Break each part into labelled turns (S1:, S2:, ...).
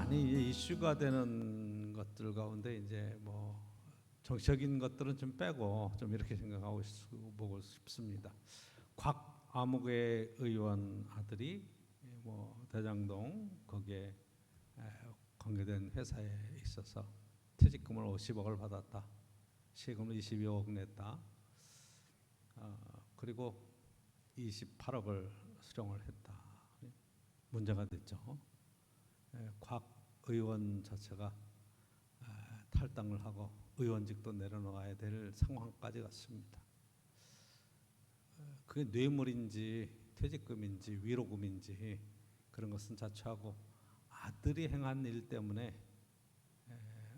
S1: 많이 이슈가 되는 것들 가운데 이제 뭐 정치적인 것들은 좀 빼고 좀 이렇게 생각하고 보고 싶습니다. 곽아무개 의원 아들이 뭐 대장동 거기에 관계된 회사에 있어서 퇴직금을 50억을 받았다. 세금을 22억 냈다. 그리고 28억을 수령을 했다. 문제가 됐죠. 곽 의원 자체가 탈당을 하고 의원직도 내려놓아야 될 상황까지 갔습니다. 그게 뇌물인지 퇴직금인지 위로금인지 그런 것은 자초하고 아들이 행한 일 때문에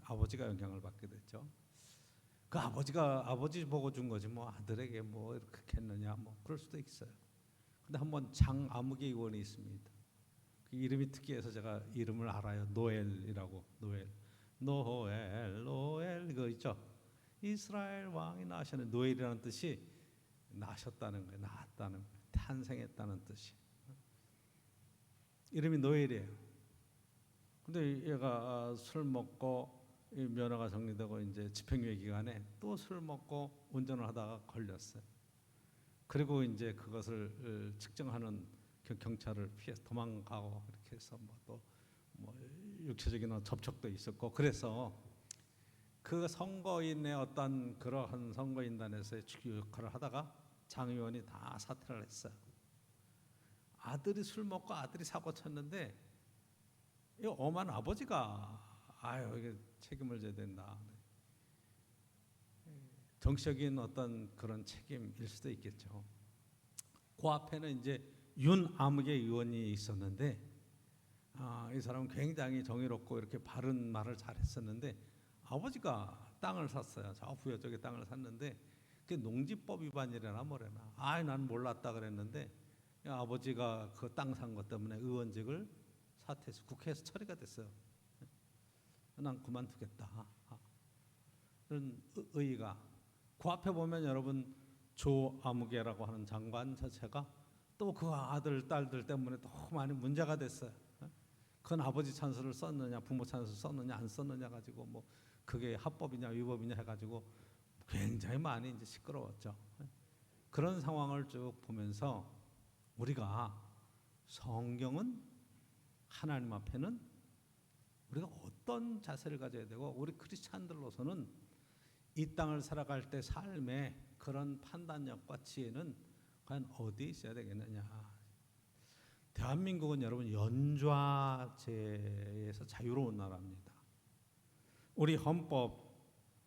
S1: 아버지가 영향을 받게 됐죠. 그 아버지가 아버지 보고 준 거지 뭐 아들에게 뭐 이렇게 했느냐 뭐 그럴 수도 있어요. 근데 한번 장아무개 의원이 있습니다. 그 이름이 특이해서 제가 이름을 알아요. 노엘이라고. 노엘 이거 있죠. 이스라엘 왕이 나셨는 노엘이라는 뜻이 나셨다는 거예요. 낳았다는 거예요. 탄생했다는 뜻이. 이름이 노엘이에요. 근데 얘가 술 먹고 면허가 정리되고 이제 집행유예 기간에 또 술 먹고 운전을 하다가 걸렸어요. 그리고 이제 그것을 측정하는 경찰을 피해서 도망가고 이렇게 해서 뭐 육체적인 접촉도 있었고 그래서 그 선거인의 어떤 그러한 선거인단에서의 역할을 하다가 장 의원이 다 사퇴를 했어요. 아들이 술 먹고 아들이 사고 쳤는데 이 엄한 아버지가 이게 책임을 져야 된다. 정치적인 어떤 그런 책임일 수도 있겠죠. 그 앞에는 이제 윤아무개 의원이 있었는데 이 사람은 굉장히 정의롭고 이렇게 바른 말을 잘했었는데 아버지가 땅을 샀어요. 저 부여 쪽에 땅을 샀는데 그게 농지법 위반이라나 뭐래나. 난 몰랐다 그랬는데 아버지가 그 땅 산 것 때문에 의원직을 사퇴해서 국회에서 처리가 됐어요. 난 그만두겠다. 그런 의의가 그 앞에 보면 여러분 조아무개라고 하는 장관 자체가 또 그 아들 딸들 때문에 너무 많이 문제가 됐어요. 그건 아버지 찬스를 썼느냐 부모 찬스를 썼느냐 안 썼느냐 가지고 뭐 그게 합법이냐 위법이냐 해가지고 굉장히 많이 이제 시끄러웠죠. 그런 상황을 쭉 보면서 우리가 성경은 하나님 앞에는 우리가 어떤 자세를 가져야 되고 우리 크리스찬들로서는 이 땅을 살아갈 때 삶의 그런 판단력과 지혜는 과연 어디에 있어야 되겠느냐. 대한민국은 여러분 연좌제에서 자유로운 나라입니다. 우리 헌법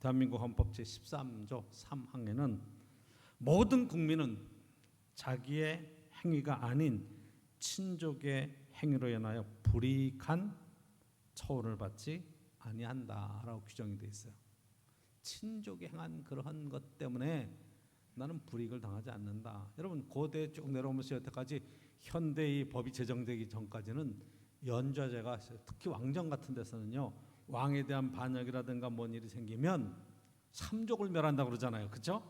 S1: 대한민국 헌법 제13조 3항에는 모든 국민은 자기의 행위가 아닌 친족의 행위로 인하여 불이익한 처우를 받지 아니한다라고 규정이 되어 있어요. 친족이 행한 그러한 것 때문에 나는 불이익을 당하지 않는다. 여러분 고대 쭉 내려오면서 여태까지 현대의 법이 제정되기 전까지는 연좌제가 특히 왕정 같은 데서는요 왕에 대한 반역이라든가 뭔 일이 생기면 삼족을 멸한다고 그러잖아요. 그렇죠?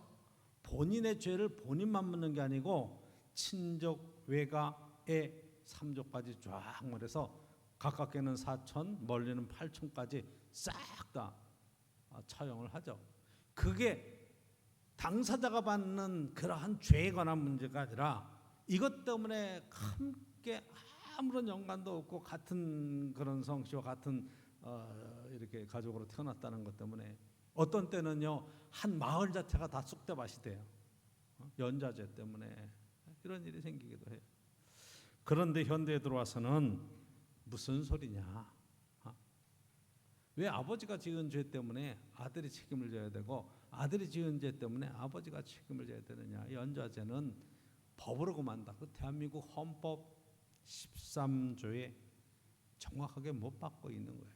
S1: 본인의 죄를 본인만 묻는 게 아니고 친족, 외가의 삼족까지 쫙 말해서 가깝게는 4천, 멀리는 8천까지 싹 다 처형을 하죠. 그게 당사자가 받는 그러한 죄에 관한 문제가 아니라 이것 때문에 함께 아무런 연관도 없고 같은 그런 성씨와 같은 이렇게 가족으로 태어났다는 것 때문에 어떤 때는요 한 마을 자체가 다 쑥대밭이 돼요. 연좌제 때문에 이런 일이 생기기도 해요. 그런데 현대에 들어와서는 무슨 소리냐? 왜 아버지가 지은 죄 때문에 아들이 책임을 져야 되고 아들이 지은 죄 때문에 아버지가 책임을 져야 되느냐? 연좌제는 법으로 금한다. 그 대한민국 헌법 13조에 정확하게 못 박고 있는 거예요.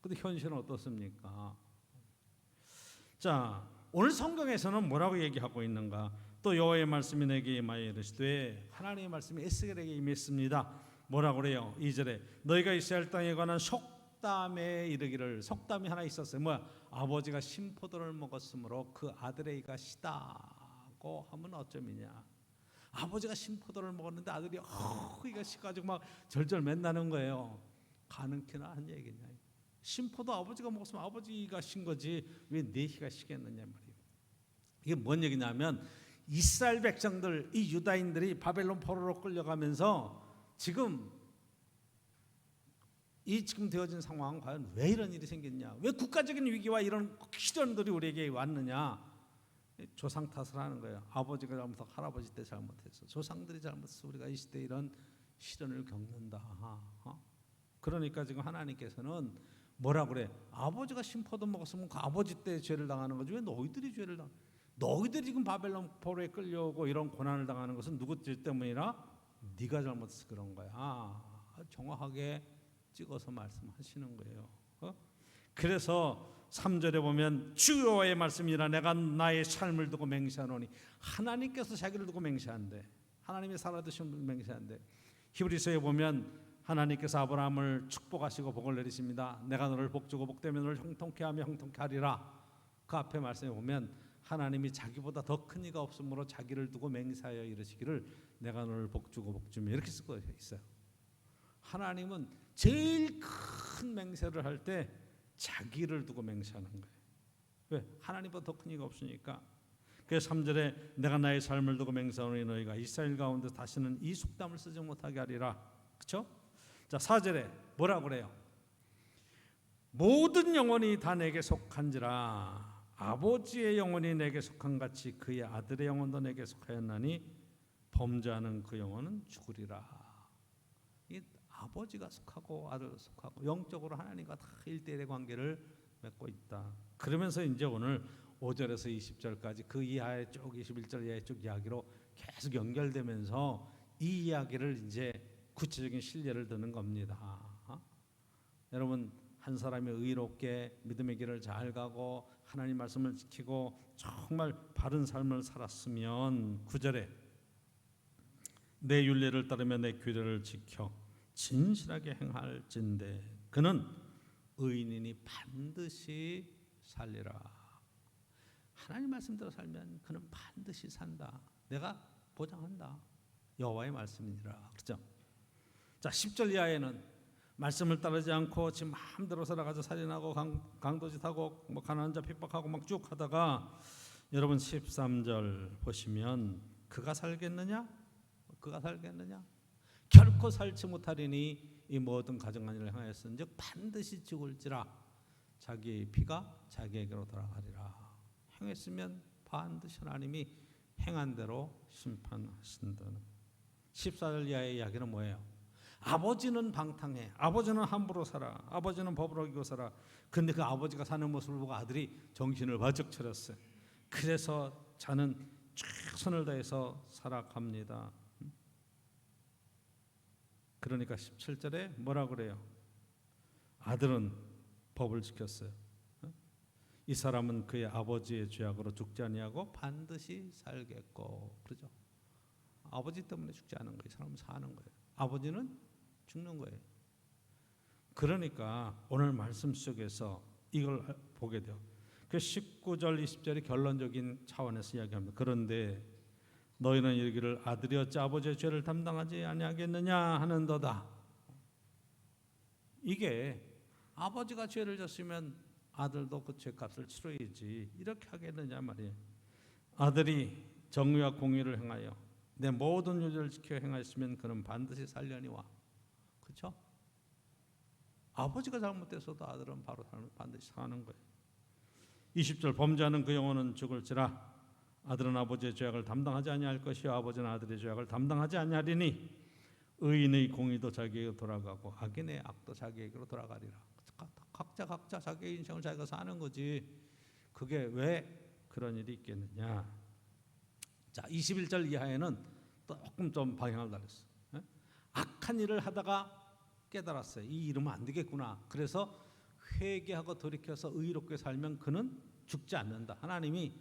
S1: 근데 현실은 어떻습니까? 자, 오늘 성경에서는 뭐라고 얘기하고 있는가? 또 여호와의 말씀이 내게 임하여 이르시되 하나님의 말씀이 에스겔에게 임했습니다. 뭐라고 그래요? 2절에 너희가 이스라엘 땅에 관한 속담에 이르기를. 속담이 하나 있었어요. 뭐야? 아버지가 신포도를 먹었으므로 그 아들의 이가 시다고 하면 어쩌미냐. 아버지가 신포도를 먹었는데 아들이 이가 시가지고 막 절절 맨다는 거예요. 가능키나 한 얘기냐. 심포도 아버지가 먹었으면 아버지가 신 거지 왜 내희가 시겠느냐 말이에요. 이게 뭔 얘기냐면 이스라엘 백성들, 이 유다인들이 바벨론 포로로 끌려가면서 지금 되어진 상황은 과연 왜 이런 일이 생겼냐? 왜 국가적인 위기와 이런 시련들이 우리에게 왔느냐? 조상 탓을 하는 거예요. 아버지가 잘못하고 할아버지 때 잘못했어. 조상들이 잘못해서 우리가 이 시대에 이런 시련을 겪는다. 그러니까 지금 하나님께서는 뭐라 그래? 아버지가 심포도 먹었으면 그 아버지 때 죄를 당하는 거지 왜 너희들이 죄를 당해? 너희들이 지금 바벨론 포로에 끌려오고 이런 고난을 당하는 것은 누구 죄 때문이라? 네가 잘못해서 그런 거야. 정확하게 찍어서 말씀하시는 거예요. 그래서 3절에 보면 주 여호와의 말씀이라 내가 나의 삶을 두고 맹세하노니 하나님께서 자기를 두고 맹세한대. 하나님이 살아두신 분 맹세한대. 히브리서에 보면 하나님께서 아브라함을 축복하시고 복을 내리십니다. 내가 너를 복주고 복되면 너를 형통케 하며 형통케 하리라. 그 앞에 말씀에 보면 하나님이 자기보다 더 큰 이가 없으므로 자기를 두고 맹세하여 이르시기를 내가 너를 복주고 복주며 이렇게 쓰고 있어요. 하나님은 제일 큰 맹세를 할 때 자기를 두고 맹세하는 거예요. 왜? 하나님보다 더 큰 이가 없으니까. 그래서 3절에 내가 나의 삶을 두고 맹세하노니 너희가 이스라엘 가운데 다시는 이 속담을 쓰지 못하게 하리라. 그렇죠? 자 4절에 뭐라 그래요? 모든 영혼이 다 내게 속한지라 아버지의 영혼이 내게 속한 같이 그의 아들의 영혼도 내게 속하였나니 범죄하는 그 영혼은 죽으리라. 이 아버지가 속하고 아들도 속하고 영적으로 하나님과 다 1대1의 관계를 맺고 있다. 그러면서 이제 오늘 5절에서 20절까지 그 이하의 쭉 21절 이하의 쭉 이야기로 계속 연결되면서 이 이야기를 이제 구체적인 실례를 드는 겁니다. 여러분 한 사람이 의롭게 믿음의 길을 잘 가고 하나님 말씀을 지키고 정말 바른 삶을 살았으면 9절에 내 율례를 따르며 내 규례를 지켜 진실하게 행할진대 그는 의인이니 반드시 살리라. 하나님 말씀대로 살면 그는 반드시 산다. 내가 보장한다. 여호와의 말씀이니라. 그렇죠? 자 10절 이하에는 말씀을 따르지 않고 지 마음대로 살아가서 살인하고 강도짓하고 뭐 가난한 자 핍박하고 막 쭉 하다가 여러분 13절 보시면 그가 살겠느냐? 그가 살겠느냐? 결코 살지 못하리니 이 모든 가정안위를 행하였은즉 반드시 죽을지라 자기의 피가 자기에게로 돌아가리라. 행했으면 반드시 하나님이 행한 대로 심판하신다는. 14절 이하의 이야기는 뭐예요? 아버지는 방탕해. 아버지는 함부로 살아. 아버지는 법을 어기고 살아. 근데 그 아버지가 사는 모습을 보고 아들이 정신을 바짝 차렸어요. 그래서 자는 최선을 다해서 살아갑니다. 그러니까 17절에 뭐라 그래요? 아들은 법을 지켰어요. 이 사람은 그의 아버지의 죄악으로 죽지 아니하고 반드시 살겠고. 그렇죠? 아버지 때문에 죽지 않은 거예요. 이 사람은 사는 거예요. 아버지는 죽는 거예요. 그러니까 오늘 말씀 속에서 이걸 보게 돼요. 그 19절 20절이 결론적인 차원에서 이야기합니다. 그런데 너희는 이르기를 아들이 어찌 아버지의 죄를 담당하지 아니하겠느냐 하는도다. 이게 아버지가 죄를 졌으면 아들도 그 죄값을 치러야지 이렇게 하겠느냐 말이에요. 아들이 정의와 공의를 행하여 내 모든 율례를 지켜 행하였으면 그는 반드시 살려니와. 그렇죠? 아버지가 잘못돼서도 아들은 바로 반드시 사는 거예요. 20절 범죄하는 그 영혼은 죽을지라 아들은 아버지의 죄악을 담당하지 아니할 것이요 아버지는 아들의 죄악을 담당하지 아니하리니 의인의 공의도 자기에게 돌아가고 악인의 악도 자기에게로 돌아가리라. 각자 자기의 인생을 자기가 사는 거지. 그게 왜 그런 일이 있겠느냐. 자 21절 이하에는 조금 좀 방향을 달렸어. 악한 일을 하다가 깨달았어요. 이 이러면 안 되겠구나. 그래서 회개하고 돌이켜서 의롭게 살면 그는 죽지 않는다. 하나님이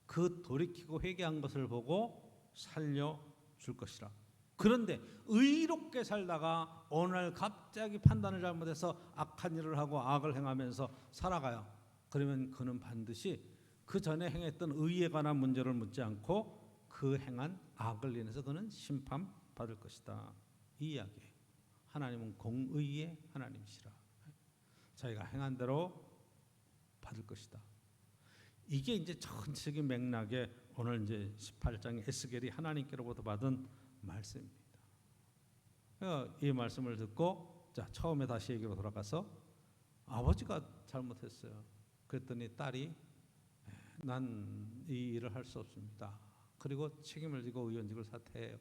S1: 그 돌이키고 회개한 것을 보고 살려줄 것이라. 그런데 의롭게 살다가 어느 날 갑자기 판단을 잘못해서 악한 일을 하고 악을 행하면서 살아가요. 그러면 그는 반드시 그 전에 행했던 의에 관한 문제를 묻지 않고 그 행한 악을 인해서 그는 심판받을 것이다. 이 이야기예요. 하나님은 공의의 하나님이시라. 자기가 행한 대로 받을 것이다. 이게 이제 전체적인 맥락에 오늘 이제 18장의 에스겔이 하나님께로부터 받은 말씀입니다. 이 말씀을 듣고 자 처음에 다시 얘기로 돌아가서 아버지가 잘못했어요. 그랬더니 딸이 난 이 일을 할 수 없습니다. 그리고 책임을 지고 의원직을 사퇴해요.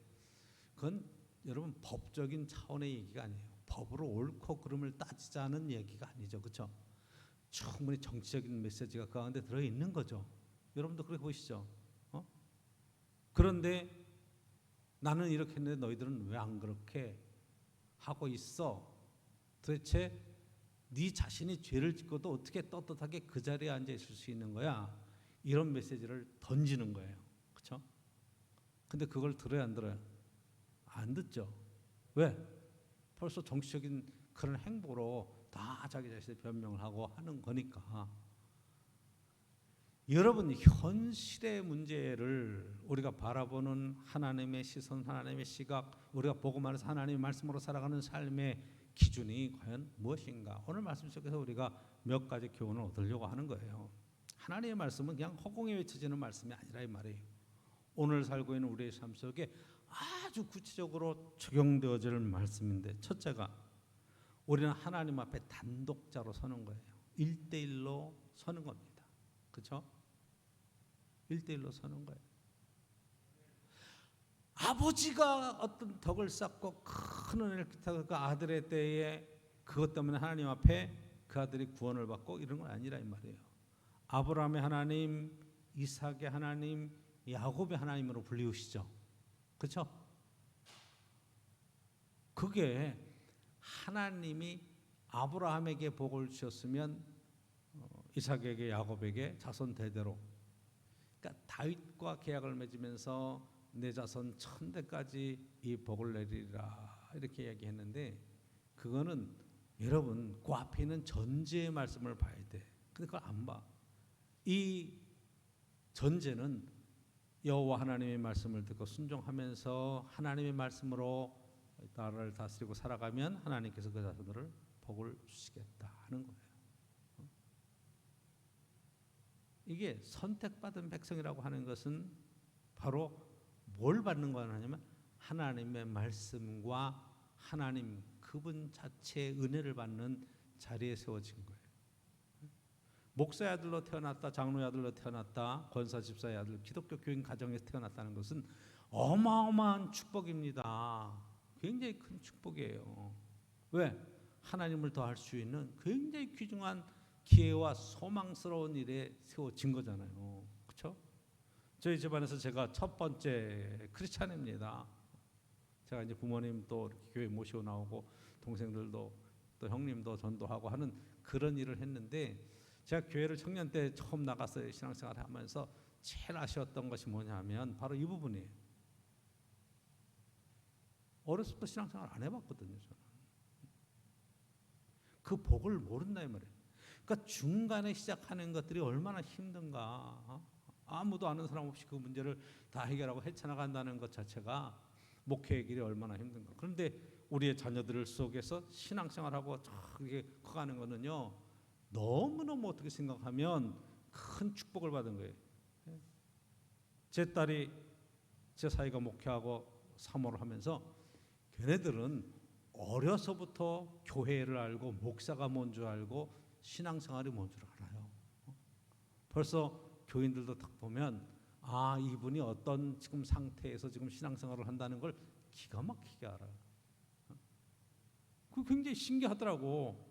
S1: 그건 여러분 법적인 차원의 얘기가 아니에요. 법으로 옳고 그름을 따지자는 얘기가 아니죠. 그렇죠? 충분히 정치적인 메시지가 그 가운데 들어있는 거죠. 여러분도 그렇게 보시죠. 그런데 나는 이렇게 했는데 너희들은 왜 안 그렇게 하고 있어? 도대체 네 자신이 죄를 짓고도 어떻게 떳떳하게 그 자리에 앉아 있을 수 있는 거야? 이런 메시지를 던지는 거예요. 그렇죠? 근데 그걸 들어야 안 들어요? 안 듣죠. 왜? 벌써 정치적인 그런 행보로 다 자기 자신의 변명을 하고 하는 거니까. 여러분 현실의 문제를 우리가 바라보는 하나님의 시선, 하나님의 시각, 우리가 보고만 해서 하나님의 말씀으로 살아가는 삶의 기준이 과연 무엇인가? 오늘 말씀 속에서 우리가 몇 가지 교훈을 얻으려고 하는 거예요. 하나님의 말씀은 그냥 허공에 외쳐지는 말씀이 아니라 이 말이에요. 오늘 살고 있는 우리의 삶 속에 아주 구체적으로 적용되어질 말씀인데, 첫째가 우리는 하나님 앞에 단독자로 서는 거예요. 1대1로 서는 겁니다. 그렇죠? 1대1로 서는 거예요. 아버지가 어떤 덕을 쌓고 큰 은혜를 끼쳐서 그 아들의 때에 그것 때문에 하나님 앞에 그 아들이 구원을 받고 이런 건 아니라 이 말이에요. 아브라함의 하나님, 이삭의 하나님, 야곱의 하나님으로 불리우시죠. 그렇죠? 그게 하나님이 아브라함에게 복을 주셨으면 이삭에게 야곱에게 자손 대대로, 그러니까 다윗과 계약을 맺으면서 내 자손 1000대까지 이 복을 내리리라 이렇게 얘기했는데, 그거는 여러분 그 앞에 있는 전제의 말씀을 봐야 돼. 근데 그걸 안 봐. 이 전제는 여호와 하나님의 말씀을 듣고 순종하면서 하나님의 말씀으로 나라를 다스리고 살아가면 하나님께서 그 자손들을 복을 주시겠다 하는 거예요. 이게 선택받은 백성이라고 하는 것은 바로 뭘 받는 거 하냐면 하나님의 말씀과 하나님 그분 자체의 은혜를 받는 자리에 세워진 거예요. 목사의 아들로 태어났다, 장로의 아들로 태어났다, 권사 집사의 아들, 기독교 교인 가정에서 태어났다는 것은 어마어마한 축복입니다. 굉장히 큰 축복이에요. 왜? 하나님을 더할 수 있는 굉장히 귀중한 기회와 소망스러운 일에 세워진 거잖아요. 그렇죠? 저희 집안에서 제가 첫 번째 크리스찬입니다. 제가 이제 부모님 또 교회 모시고 나오고 동생들도 또 형님도 전도하고 하는 그런 일을 했는데, 제가 교회를 청년 때 처음 나가서 신앙생활을 하면서 제일 아쉬웠던 것이 뭐냐면 바로 이 부분이에요. 어렸을 때 신앙생활 안 해봤거든요. 저는 그 복을 모른다 이 말이에요. 그러니까 중간에 시작하는 것들이 얼마나 힘든가. 아무도 아는 사람 없이 그 문제를 다 해결하고 헤쳐나간다는 것 자체가 목회의 길이 얼마나 힘든가. 그런데 우리의 자녀들 속에서 신앙생활하고 저게 커가는 거는요, 너무너무 어떻게 생각하면 큰 축복을 받은 거예요. 제 딸이 제 사이가 목회하고 사모를 하면서 걔네들은 어려서부터 교회를 알고 목사가 뭔 줄 알고 신앙생활이 뭔 줄 알아요. 벌써 교인들도 딱 보면 아 이분이 어떤 지금 상태에서 지금 신앙생활을 한다는 걸 기가 막히게 알아요. 그 굉장히 신기하더라고.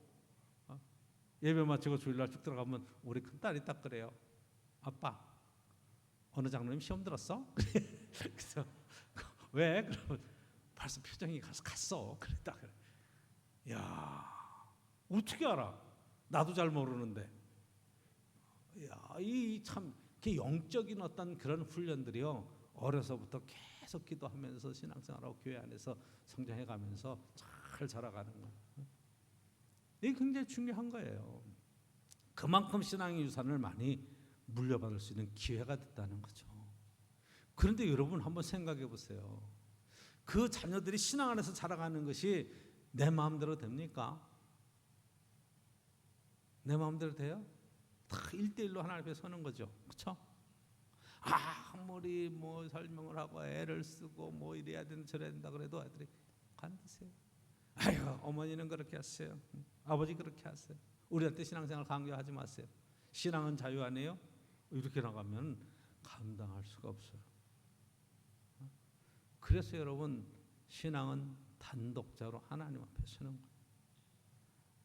S1: 예배 마치고 주일날 쭉 들어가면 우리 큰딸이 딱 그래요. 아빠 어느 장로님 시험 들었어? 그래서 왜? 그러면 벌써 표정이 갔어. 그랬다 그래. 야 어떻게 알아? 나도 잘 모르는데. 야, 이 참 영적인 어떤 그런 훈련들이요 어려서부터 계속 기도하면서 신앙생활하고 교회 안에서 성장해가면서 잘 자라가는 거. 이게 굉장히 중요한 거예요. 그만큼 신앙의 유산을 많이 물려받을 수 있는 기회가 됐다는 거죠. 그런데 여러분 한번 생각해 보세요. 그 자녀들이 신앙 안에서 자라가는 것이 내 마음대로 됩니까? 내 마음대로 돼요? 다 1대1로 하나님 앞에 서는 거죠. 그렇죠? 아무리 뭐 설명을 하고 애를 쓰고 뭐 이래야 된다 저래야 된다 그래도 아들이 관두세요. 아유, 어머니는 그렇게 하세요. 아버지 그렇게 하세요. 우리한테 신앙생활 강요하지 마세요. 신앙은 자유 아니에요? 이렇게 나가면 감당할 수가 없어요. 그래서 여러분, 신앙은 단독자로 하나님 앞에 서는 거예요.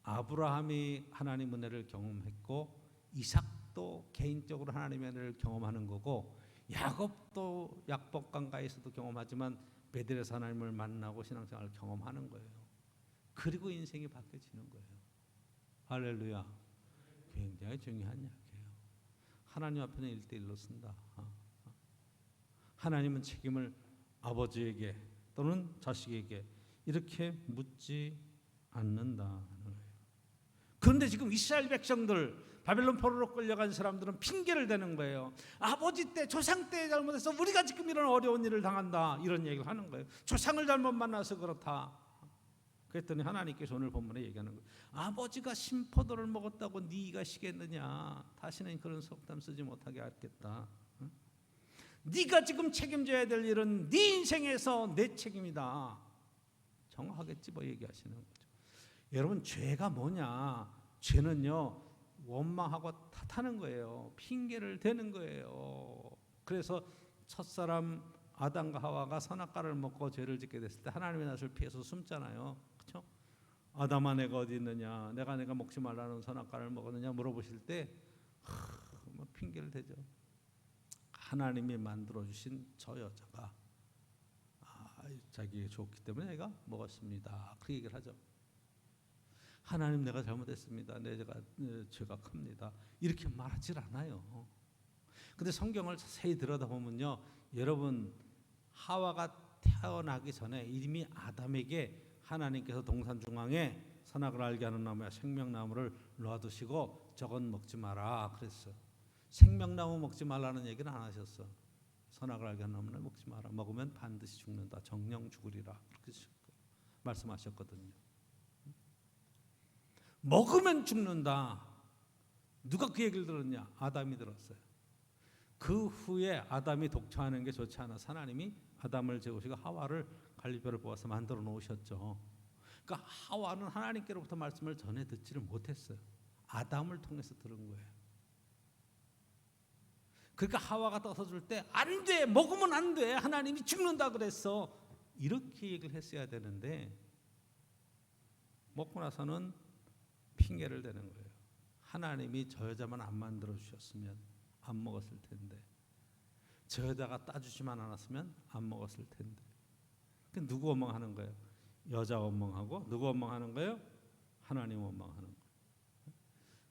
S1: 아브라함이 하나님 은혜를 경험했고 이삭도 개인적으로 하나님의 은혜를 경험하는 거고, 야곱도 약복강가에서도 경험하지만 베델에서 하나님을 만나고 신앙생활을 경험하는 거예요. 그리고 인생이 바뀌어지는 거예요. 할렐루야. 굉장히 중요한 이야기예요. 하나님 앞에는 1대1로 쓴다. 하나님은 책임을 아버지에게 또는 자식에게 이렇게 묻지 않는다는 거예요. 그런데 지금 이스라엘 백성들, 바벨론 포로로 끌려간 사람들은 핑계를 대는 거예요. 아버지 때, 조상 때 잘못해서 우리가 지금 이런 어려운 일을 당한다, 이런 얘기를 하는 거예요. 조상을 잘못 만나서 그렇다. 그랬더니 하나님께서 오늘 본문에 얘기하는 거예요. 아버지가 심포도를 먹었다고 네가 시겠느냐? 다시는 그런 속담 쓰지 못하게 하겠다. 네가 지금 책임져야 될 일은 네 인생에서 내 책임이다. 정확하게 집어 얘기하시는 거죠. 여러분, 죄가 뭐냐? 죄는요, 원망하고 탓하는 거예요. 핑계를 대는 거예요. 그래서 첫사람 아담과 하와가 선악과를 먹고 죄를 짓게 됐을 때 하나님의 낯을 피해서 숨잖아요. 그렇죠? 아담아, 내가 어디 있느냐? 내가 먹지 말라는 선악과를 먹었느냐 물어보실 때 뭐 핑계를 대죠. 하나님이 만들어주신 저 여자가 자기에게 좋기 때문에 내가 먹었습니다. 그 얘기를 하죠. 하나님, 내가 잘못했습니다. 죄가 큽니다. 이렇게 말하질 않아요. 근데 성경을 자세히 들여다보면요, 여러분, 하와가 태어나기 전에 이미 아담에게 하나님께서 동산 중앙에 선악을 알게 하는 나무야 생명나무를 놔두시고 저건 먹지 마라 그랬어요. 생명나무 먹지 말라는 얘기는 안 하셨어. 선악을 알게 하는 나무는 먹지 마라. 먹으면 반드시 죽는다. 정령 죽으리라. 그렇게 말씀하셨거든요. 먹으면 죽는다. 누가 그 얘기를 들었냐? 아담이 들었어요. 그 후에 아담이 독처하는 게 좋지 않아서 하나님이 아담을 재우시고 하와를 갈리뼈를 뽑아서 만들어 놓으셨죠. 그러니까 하와는 하나님께로부터 말씀을 전해 듣지를 못했어요. 아담을 통해서 들은 거예요. 그러니까 하와가 떠서 줄 때 안 돼, 먹으면 안 돼, 하나님이 죽는다 그랬어, 이렇게 얘기를 했어야 되는데 먹고 나서는 핑계를 대는 거예요. 하나님이 저 여자만 안 만들어 주셨으면 안 먹었을 텐데, 저 여자가 따주지만 않았으면 안 먹었을 텐데. 그 누구 원망하는 거예요? 여자 원망하고. 누구 원망하는 거예요? 하나님 원망하는 거예요.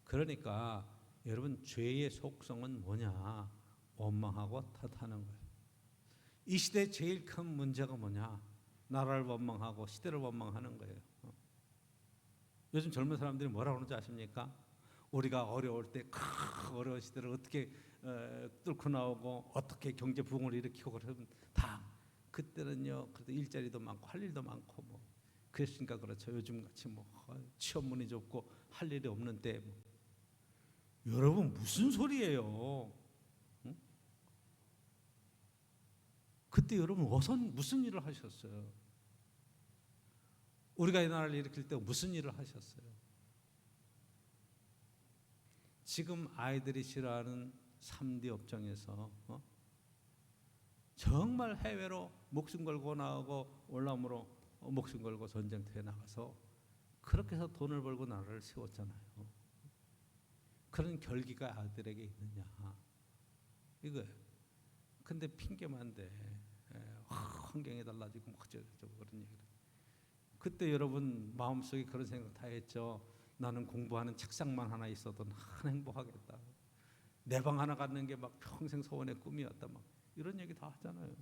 S1: 그러니까 여러분, 죄의 속성은 뭐냐? 원망하고 탓하는 거예요. 이 시대의 제일 큰 문제가 뭐냐? 나라를 원망하고 시대를 원망하는 거예요. 요즘 젊은 사람들이 뭐라고 하는지 아십니까? 우리가 어려울 때 어려운 시대를 어떻게 뚫고 나오고 어떻게 경제 부흥을 일으키고 그러면 다 그때는요, 그래도 일자리도 많고 할 일도 많고 뭐 그랬으니까 그렇죠. 요즘 같이 뭐 취업 문이 좁고 할 일이 없는 때 뭐. 여러분, 무슨 소리예요? 응? 그때 여러분 무슨 일을 하셨어요? 우리가 이 나라를 일으킬 때 무슨 일을 하셨어요? 지금 아이들이 싫어하는 3D 업종에서 정말 해외로 목숨 걸고 나오고 올라옴으로 목숨 걸고 전쟁터에 나가서 그렇게 해서 돈을 벌고 나라를 세웠잖아요. 그런 결기가 아들에게 있느냐, 이거예요. 근데 핑계만 대. 환경이 달라지고 뭐 어쩌고 그런 얘기를. 그때 여러분 마음속에 그런 생각 다 했죠. 나는 공부하는 책상만 하나 있어도 난 행복하겠다. 내 방 하나 갖는 게 막 평생 소원의 꿈이었다. 막 이런 얘기 다 하잖아요.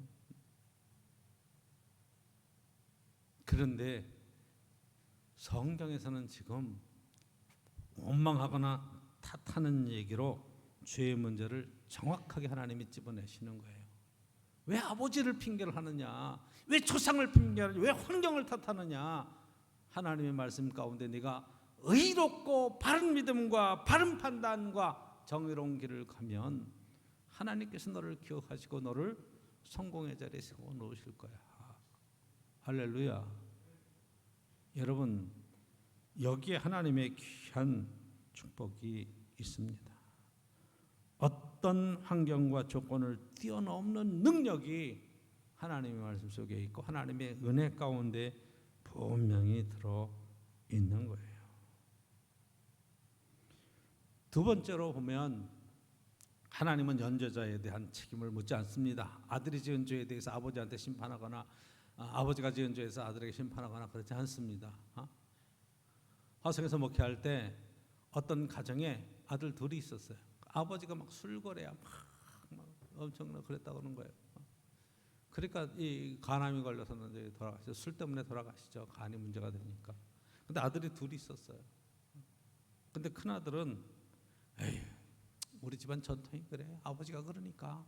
S1: 그런데 성경에서는 지금 원망하거나 탓하는 얘기로 죄의 문제를 정확하게 하나님이 집어내시는 거예요. 왜 아버지를 핑계를 하느냐? 왜 조상을 핑계하느냐? 왜 환경을 탓하느냐? 하나님의 말씀 가운데 네가 의롭고 바른 믿음과 바른 판단과 정의로운 길을 가면 하나님께서 너를 기억하시고 너를 성공의 자리에 세워 놓으실 거야. 할렐루야. 여러분, 여기에 하나님의 귀한 축복이 있습니다. 어떤 환경과 조건을 뛰어넘는 능력이 하나님의 말씀 속에 있고 하나님의 은혜 가운데 분명히 들어 있는 거예요. 두 번째로 보면 하나님은 연좌자에 대한 책임을 묻지 않습니다. 아들이 지은 죄에 대해서 아버지한테 심판하거나 아버지가 지은 죄에서 아들에게 심판하거나 그렇지 않습니다. 화성에서 목회할 때 어떤 가정에 아들 둘이 있었어요. 아버지가 막 술거래야 막 엄청나 그랬다고 그러는 거예요. 그러니까 이 간암이 걸려서 이제 돌아가시죠. 술 때문에 돌아가시죠. 간이 문제가 되니까. 근데 아들이 둘이 있었어요. 근데 큰 아들은 에이, 우리 집안 전통이 그래. 아버지가 그러니까.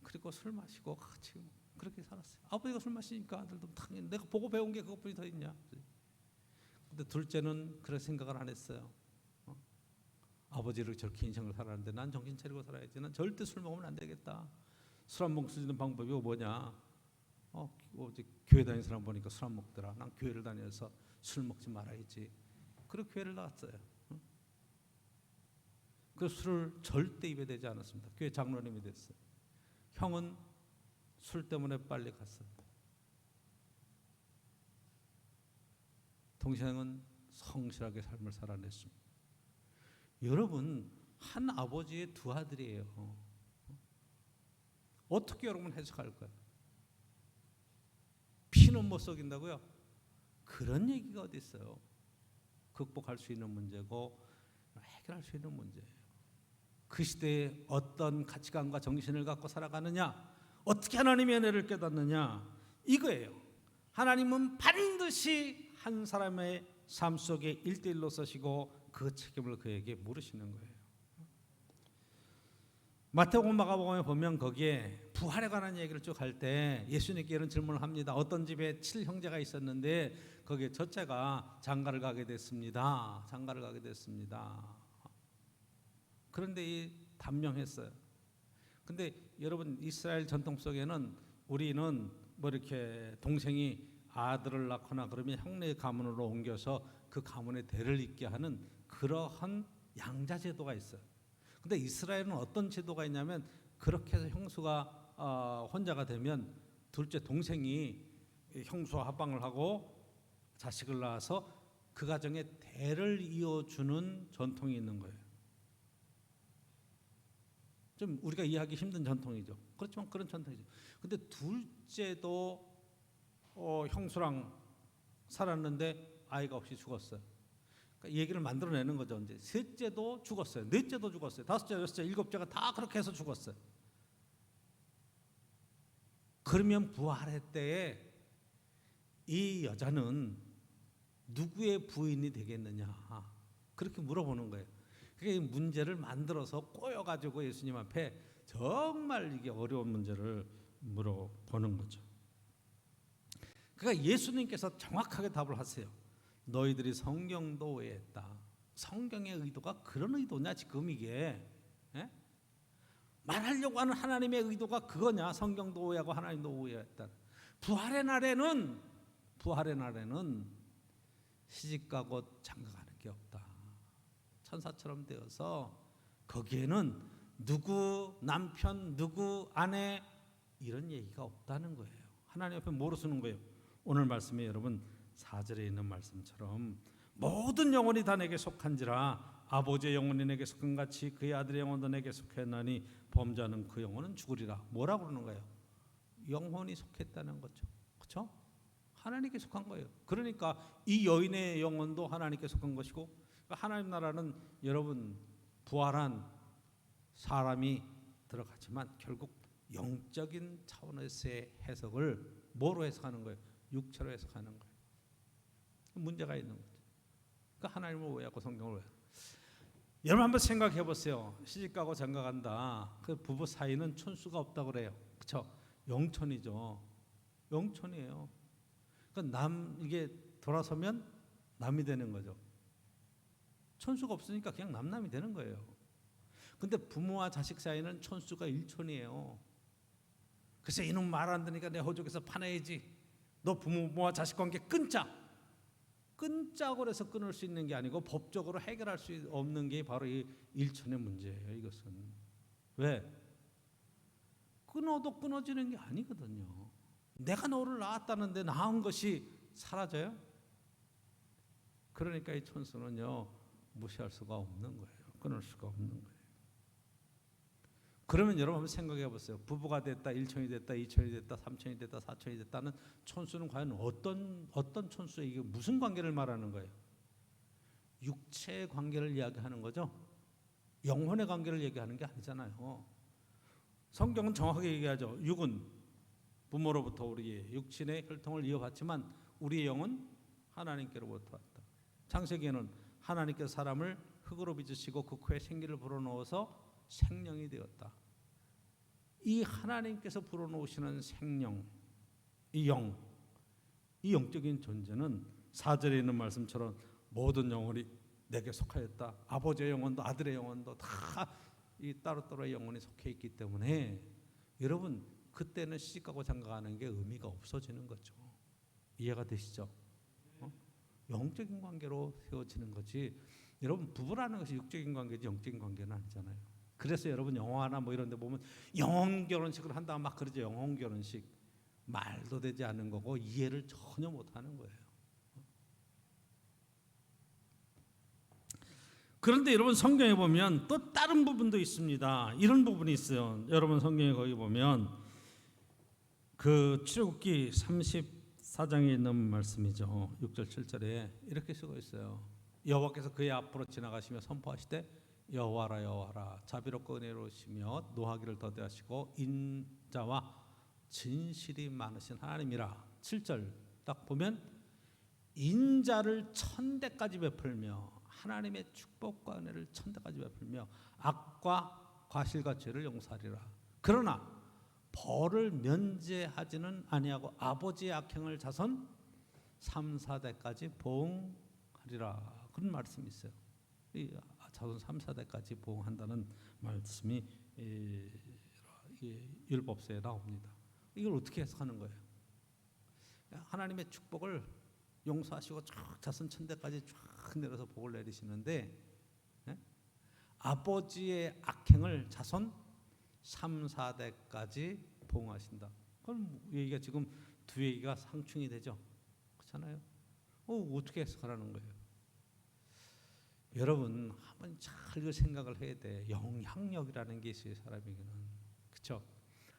S1: 그리고 술 마시고 같이 그렇게 살았어요. 아버지가 술 마시니까 아들도 당연히 내가 보고 배운 게 그것뿐이 더 있냐. 근데 둘째는 그런 생각을 안 했어요. 아버지를 저렇게 인생을 살았는데 난 정신 차리고 살아야지. 난 절대 술 먹으면 안 되겠다. 술 안 먹을 수 있는 방법이 뭐냐? 어제 교회 다니는 사람 보니까 술 안 먹더라. 난 교회를 다녀서 술 먹지 말아야지. 그리고 교회를 나왔어요. 그 술을 절대 입에 대지 않았습니다. 교회 장로님이 됐어요. 형은 술 때문에 빨리 갔어요. 동생은 성실하게 삶을 살아냈습니다. 여러분, 한 아버지의 두 아들이에요. 어떻게 여러분 해석할까요? 피는 못 속인다고요? 그런 얘기가 어디 있어요? 극복할 수 있는 문제고 해결할 수 있는 문제예요. 그 시대에 어떤 가치관과 정신을 갖고 살아가느냐, 어떻게 하나님의 은혜를 깨닫느냐, 이거예요. 하나님은 반드시 한 사람의 삶 속에 1:1로 서시고 그 책임을 그에게 물으시는 거예요. 마태복음, 마가복음에 보면 거기에 부활에 관한 얘기를 쭉 할 때 예수님께 이런 질문을 합니다. 어떤 집에 7형제가 있었는데 거기에 첫째가 장가를 가게 됐습니다. 장가를 가게 됐습니다. 그런데 이 단명했어요. 근데 여러분, 이스라엘 전통 속에는 우리는 뭐 이렇게 동생이 아들을 낳거나 그러면 형네 가문으로 옮겨서 그 가문의 대를 잇게 하는 그러한 양자 제도가 있어요. 근데 이스라엘은 어떤 제도가 있냐면 그렇게 해서 형수가 혼자가 되면 둘째 동생이 형수와 합방을 하고 자식을 낳아서 그 가정의 대를 이어주는 전통이 있는 거예요. 좀 우리가 이해하기 힘든 전통이죠. 그렇지만 그런 전통이죠. 근데 둘째도 형수랑 살았는데 아이가 없이 죽었어요. 그러니까 얘기를 만들어내는 거죠. 이제 셋째도 죽었어요. 넷째도 죽었어요. 다섯째, 여섯째, 일곱째가 다 그렇게 해서 죽었어요. 그러면 부활의 때에 이 여자는 누구의 부인이 되겠느냐, 그렇게 물어보는 거예요. 그게 문제를 만들어서 꼬여가지고 예수님 앞에 정말 이게 어려운 문제를 물어보는 거죠. 그러니까 예수님께서 정확하게 답을 하세요. 너희들이 성경도 오해했다. 성경의 의도가 그런 의도냐 지금 이게? 예? 말하려고 하는 하나님의 의도가 그거냐? 성경도 오해하고 하나님도 오해했다. 부활의 날에는 시집가고 장가가는 게 없다. 천사처럼 되어서 거기에는 누구 남편, 누구 아내 이런 얘기가 없다는 거예요. 하나님 앞에 뭐로 쓰는 거예요? 오늘 말씀에 여러분 4절에 있는 말씀처럼 모든 영혼이 다 내게 속한지라 아버지의 영혼이 내게 속한 같이 그의 아들의 영혼도 내게 속했나니 범죄하는 그 영혼은 죽으리라. 뭐라고 그러는 거예요? 영혼이 속했다는 거죠. 그렇죠? 하나님께 속한 거예요. 그러니까 이 여인의 영혼도 하나님께 속한 것이고, 하나님 나라는 여러분 부활한 사람이 들어가지만 결국 영적인 차원에서의 해석을 뭐로 해석하는 거예요? 육체로 해석하는 거예요. 문제가 있는 거죠. 그러니까 하나님을 오해하고 성경을 오해하고. 여러분 한번 생각해 보세요. 시집가고 장가간다. 그 부부 사이는 촌수가 없다고 그래요. 그렇죠? 영촌이죠. 영촌이에요. 그러니까 이게 돌아서면 남이 되는 거죠. 천수가 없으니까 그냥 남남이 되는 거예요. 근데 부모와 자식 사이는 천수가 일천이에요. 그래서 이놈 말 안 듣으니까 내 호적에서 파내야지. 너 부모와 자식 관계 끊자. 끊자고 해서 끊을 수 있는 게 아니고 법적으로 해결할 수 없는 게 바로 이 일천의 문제예요. 이것은 왜? 끊어도 끊어지는 게 아니거든요. 내가 너를 낳았다는데 낳은 것이 사라져요? 그러니까 이 천수는요 무시할 수가 없는 거예요. 끊을 수가 없는 거예요. 그러면 여러분 한번 생각해 보세요. 부부가 됐다, 일천이 됐다, 이천이 됐다, 삼천이 됐다, 사천이 됐다는 천수는 과연 어떤 천수에 이게 무슨 관계를 말하는 거예요? 육체의 관계를 이야기하는 거죠. 영혼의 관계를 얘기하는 게 아니잖아요. 성경은 정확하게 얘기하죠. 육은 부모로부터 우리의 육신의 혈통을 이어받지만 우리의 영은 하나님께로부터 왔다. 창세기에는 하나님께서 사람을 흙으로 빚으시고 그 코에 생기를 불어넣어서 생명이 되었다. 이 하나님께서 불어넣으시는 생명, 이 영적인 존재는 4절에 있는 말씀처럼 모든 영혼이 내게 속하였다. 아버지의 영혼도 아들의 영혼도 다 이 따로따로의 영혼이 속해 있기 때문에 여러분 그때는 시집가고 장가가는 게 의미가 없어지는 거죠. 이해가 되시죠? 영적인 관계로 세워지는 거지. 여러분 부부라는 것이 육적인 관계지 영적인 관계는 아니잖아요. 그래서 여러분 영화나 뭐 이런 데 보면 영혼 결혼식을 한다고 막 그러죠. 영혼 결혼식. 말도 되지 않는 거고 이해를 전혀 못 하는 거예요. 그런데 여러분 성경에 보면 또 다른 부분도 있습니다. 이런 부분이 있어요. 여러분 성경에 거기 보면 그 출애굽기 34장에 있는 말씀이죠. 6절 7절에 이렇게 쓰고 있어요. 여호와께서 그의 앞으로 지나가시며 선포하시되 여호와라 여호와라 자비롭고 은혜로우시며 노하기를 더디하시고 인자와 진실이 많으신 하나님이라. 7절 딱 보면 인자를 천대까지 베풀며 하나님의 축복과 은혜를 천대까지 베풀며 악과 과실과 죄를 용서하리라. 그러나 벌을 면제하지는 아니하고 아버지의 악행을 자손 3, 4대까지 보응하리라. 그런 말씀이 있어요. 이 자손 3, 4대까지 보응한다는 말씀이 율법서에 나옵니다. 이걸 어떻게 해석하는 거예요? 하나님의 축복을 용서하시고 쫙 자손 천대까지 쫙 내려서 복을 내리시는데 아버지의 악행을 자손 3, 4대까지 보응하신다. 그럼 얘기가 지금 두 얘기가 상충이 되죠. 그렇잖아요. 어떻게 해석하라는 거예요? 여러분 한번 잘 생각을 해야 돼. 영향력이라는 게 있어요. 사람에게는. 그렇죠?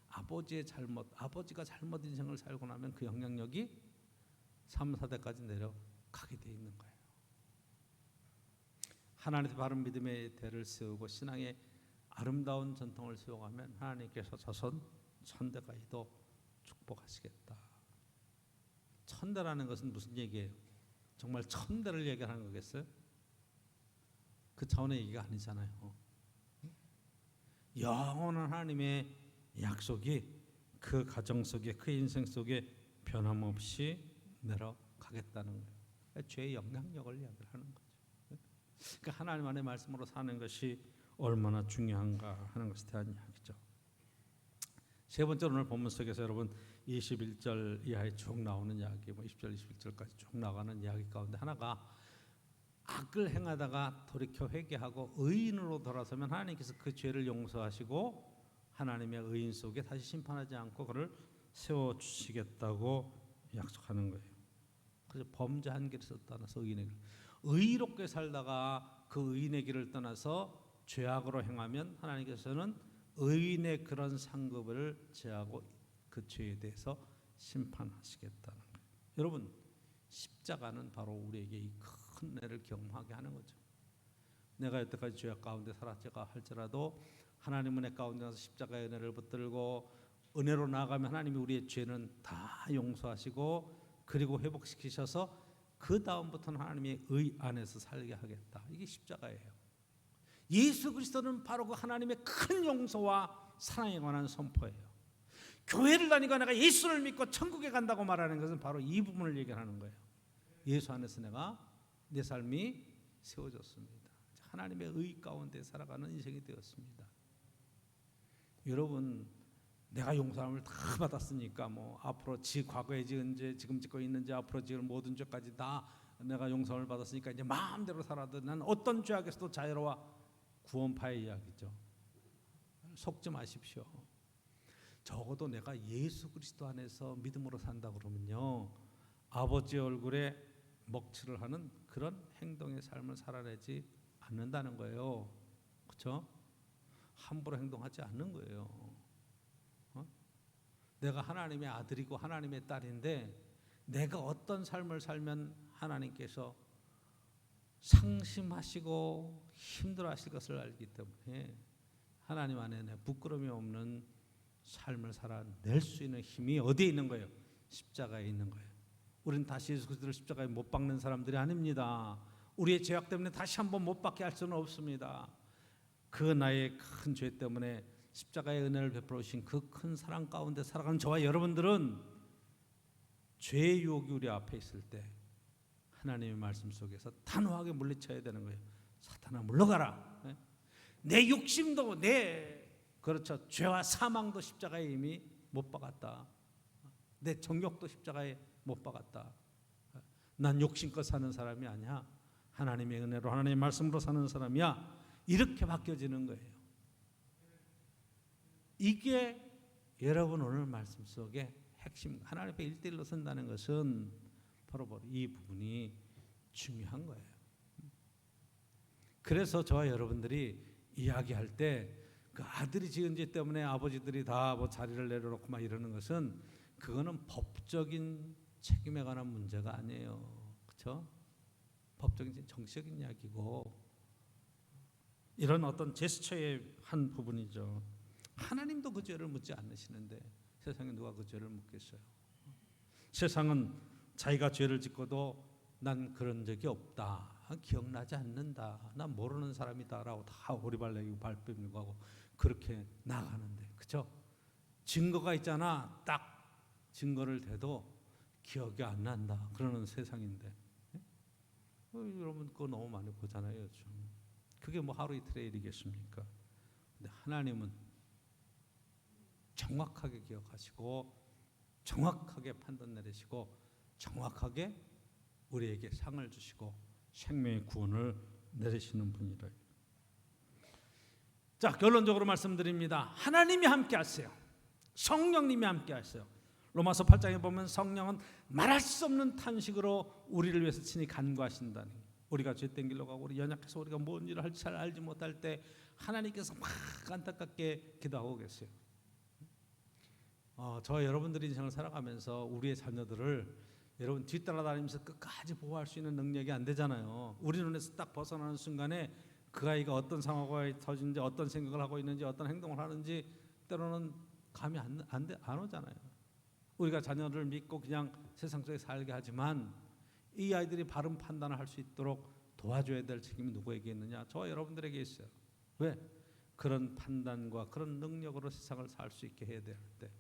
S1: 아버지가 잘못 인생을 살고 나면 그 영향력이 3, 4대까지 내려가게 돼 있는 거예요. 하나님의 바른 믿음의 대를 세우고 신앙의 아름다운 전통을 세워가면 하나님께서 자손 천대까지도 축복하시겠다. 천대라는 것은 무슨 얘기예요? 정말 천대를 얘기하는 거겠어요? 그 차원의 얘기가 아니잖아요. 영원한 하나님의 약속이 그 가정 속에 그 인생 속에 변함없이 내려가겠다는 거예요. 죄의 영향력을 이야기를 하는 거죠. 그러니까 하나님 안의 말씀으로 사는 것이 얼마나 중요한가 하는 것에 대한 이야기죠. 세 번째로 오늘 본문 속에서 여러분 21절 이하에 쭉 나오는 이야기, 20절, 21절까지 쭉 나가는 이야기 가운데 하나가 악을 행하다가 돌이켜 회개하고 의인으로 돌아서면 하나님께서 그 죄를 용서하시고 하나님의 의인 속에 다시 심판하지 않고 그를 세워주시겠다고 약속하는 거예요. 그래서 범죄한 길에서 떠나서 의인의 길, 의롭게 살다가 그 의인의 길을 떠나서 죄악으로 행하면 하나님께서는 의인의 그런 상급을 제하고 그 죄에 대해서 심판하시겠다는 거예요. 여러분 십자가는 바로 우리에게 이 큰 은혜를 경험하게 하는 거죠. 내가 여태까지 죄악 가운데 살았다 할지라도 하나님 은혜 가운데서 십자가의 은혜를 붙들고 은혜로 나아가면 하나님이 우리의 죄는 다 용서하시고 그리고 회복시키셔서 그 다음부터는 하나님의 의 안에서 살게 하겠다. 이게 십자가예요. 예수 그리스도는 바로 그 하나님의 큰 용서와 사랑에 관한 선포예요. 교회를 다니고 내가 예수를 믿고 천국에 간다고 말하는 것은 바로 이 부분을 얘기하는 거예요. 예수 안에서 내가 내 삶이 세워졌습니다. 하나님의 의 가운데 살아가는 인생이 되었습니다. 여러분, 내가 용서함을 다 받았으니까 뭐 앞으로 과거에 지은 죄, 지금 짓고 있는 죄, 앞으로 지을 모든 죄까지 다 내가 용서함을 받았으니까 이제 마음대로 살아도 난 어떤 죄악에서도 자유로워. 구원파의 이야기죠. 속지 마십시오. 적어도 내가 예수 그리스도 안에서 믿음으로 산다 그러면요, 아버지 얼굴에 먹칠을 하는 그런 행동의 삶을 살아내지 않는다는 거예요. 그렇죠? 함부로 행동하지 않는 거예요. 내가 하나님의 아들이고 하나님의 딸인데 내가 어떤 삶을 살면 하나님께서 상심하시고 힘들어하실 것을 알기 때문에 하나님 안에 내 부끄러움이 없는 삶을 살아낼 수 있는 힘이 어디에 있는 거예요? 십자가에 있는 거예요. 우리는 다시 예수 그리스도를 십자가에 못 박는 사람들이 아닙니다. 우리의 죄악 때문에 다시 한번 못 박게 할 수는 없습니다. 그 나의 큰 죄 때문에 십자가의 은혜를 베풀어 주신 그 큰 사랑 가운데 살아가는 저와 여러분들은 죄의 유혹이 우리 앞에 있을 때 하나님의 말씀 속에서 단호하게 물리쳐야 되는 거예요. 사탄아 물러가라. 내 욕심도 그렇죠. 죄와 사망도 십자가에 이미 못 박았다. 내 정욕도 십자가에 못 박았다. 난 욕심껏 사는 사람이 아니야. 하나님의 은혜로 하나님의 말씀으로 사는 사람이야. 이렇게 바뀌어지는 거예요. 이게 여러분 오늘 말씀 속에 핵심, 하나님 앞에 1대1로 선다는 것은 바로 이 부분이 중요한 거예요. 그래서 저와 여러분들이 이야기할 때 그 아들이 지은 죄 때문에 아버지들이 다 뭐 자리를 내려놓고 막 이러는 것은 그거는 법적인 책임에 관한 문제가 아니에요. 그렇죠? 법적인 정치적인 이야기고 이런 어떤 제스처의 한 부분이죠. 하나님도 그 죄를 묻지 않으시는데 세상에 누가 그 죄를 묻겠어요? 세상은 자기가 죄를 짓고도 난 그런 적이 없다, 기억나지 않는다, 난 모르는 사람이다라고 다 오리발내고 발뺌이고 하고 그렇게 나가는데, 그렇죠? 증거가 있잖아. 딱 증거를 대도 기억이 안 난다 그러는 세상인데, 여러분 그거 너무 많이 보잖아요 요즘. 그게 뭐 하루 이틀의 일이겠습니까? 근데 하나님은 정확하게 기억하시고 정확하게 판단 내리시고 정확하게 우리에게 상을 주시고 생명의 구원을 내리시는 분이라. 자, 결론적으로 말씀드립니다. 하나님이 함께 하세요. 성령님이 함께 하세요. 로마서 8장에 보면 성령은 말할 수 없는 탄식으로 우리를 위해서 친히 간구하신다니. 우리가 죄된 길로 가고 우리 연약해서 우리가 뭔 일을 할지 잘 알지 못할 때 하나님께서 막 안타깝게 기도하고 계세요. 저와 여러분들이 인생을 살아가면서 우리의 자녀들을 여러분 뒤따라다니면서 끝까지 보호할 수 있는 능력이 안 되잖아요. 우리 눈에서 딱 벗어나는 순간에 그 아이가 어떤 상황이 터진지, 어떤 생각을 하고 있는지, 어떤 행동을 하는지 때로는 감이 안 오잖아요. 우리가 자녀를 믿고 그냥 세상 속에 살게 하지만 이 아이들이 바른 판단을 할 수 있도록 도와줘야 될 책임이 누구에게 있느냐? 저와 여러분들에게 있어요. 왜? 그런 판단과 그런 능력으로 세상을 살 수 있게 해야 될 때.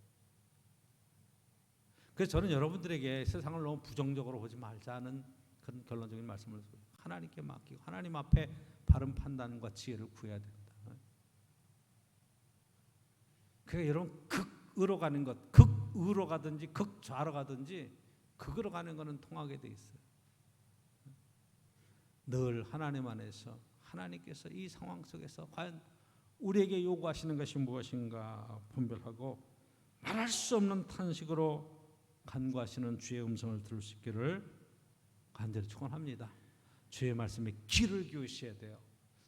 S1: 그래서 저는 여러분들에게 세상을 너무 부정적으로 보지 말자는 그런 결론적인 말씀을 하나님께 맡기고 하나님 앞에 바른 판단과 지혜를 구해야 된다. 그러니까 여러분 극으로 가는 것, 극으로 가든지 극좌로 가든지 극으로 가는 것은 통하게 돼 있어요. 늘 하나님 안에서 하나님께서 이 상황 속에서 과연 우리에게 요구하시는 것이 무엇인가 분별하고 말할 수 없는 탄식으로 간구하시는 주의 음성을 들을 수 있기를 간절히 축원합니다. 주의 말씀에 귀를 기울이셔야 돼요.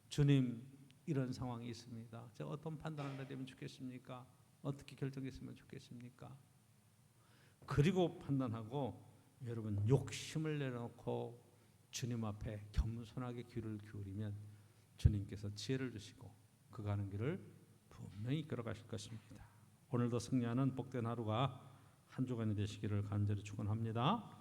S1: 주님, 이런 상황이 있습니다. 제가 어떤 판단을 내리면 좋겠습니까? 어떻게 결정했으면 좋겠습니까? 그리고 판단하고 여러분 욕심을 내려놓고 주님 앞에 겸손하게 귀를 기울이면 주님께서 지혜를 주시고 그 가는 길을 분명히 이끌어가실 것입니다. 오늘도 승리하는 복된 하루가 한 주간이 되시기를 간절히 축원합니다.